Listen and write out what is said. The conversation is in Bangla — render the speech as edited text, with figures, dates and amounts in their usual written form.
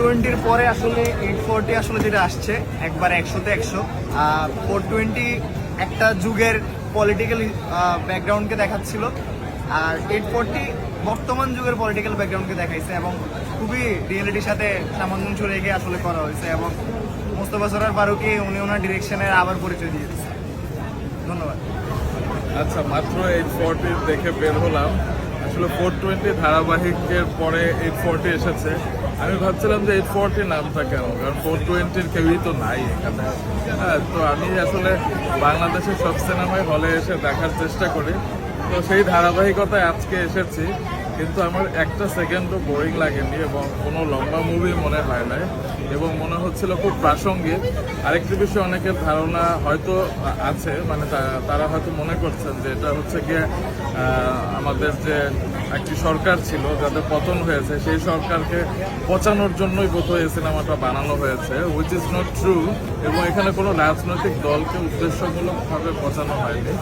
420-র পরে আসলে 840 আসলে যেটা আসছে একবার 100-তে 100। 420 একটা যুগের পলিটিক্যাল ব্যাকগ্রাউন্ডকে দেখাচ্ছিল, আর 840 বর্তমান যুগের পলিটিক্যাল ব্যাকগ্রাউন্ডকে দেখাইছে এবং খুবই রিয়েলিটির সাথে সামঞ্জস্য রেখে আসলে করা হয়েছে এবং মোস্তফা সরোয়ার ফারুকী উনি ওনার ডিরেকশনের আবার পরিচয় দিয়ে দিচ্ছে। ধন্যবাদ। আচ্ছা, মাত্র 840 দেখে বের হলাম। আসলে 420 ধারাবাহিকের পরে 840 এসেছে। আমি ভাবছিলাম যে 840 নামটা কেন, কারণ 420-র কেউই তো নাই এখানে। হ্যাঁ, তো আমি আসলে বাংলাদেশের সব সিনেমায় হলে এসে দেখার চেষ্টা করি, তো সেই ধারাবাহিকতায় আজকে এসেছি। কিন্তু আমার একটা সেকেন্ডও বোরিং লাগেনি এবং কোনো লম্বা মুভি মনে হয় না, এবং মনে হচ্ছিল খুব প্রাসঙ্গিক। আরেকটি বিষয়, অনেকের ধারণা হয়তো আছে, মানে তারা হয়তো মনে করছেন যে এটা হচ্ছে গিয়ে আমাদের যে একটি সরকার ছিল যাদের পতন হয়েছে, সেই সরকারকে পচানোর জন্যই বোধহয় এই সিনেমাটা বানানো হয়েছে, হুইচ ইজ নট ট্রু। এবং এখানে কোনো রাজনৈতিক দলকে উদ্দেশ্যমূলকভাবে পচানো হয়নি।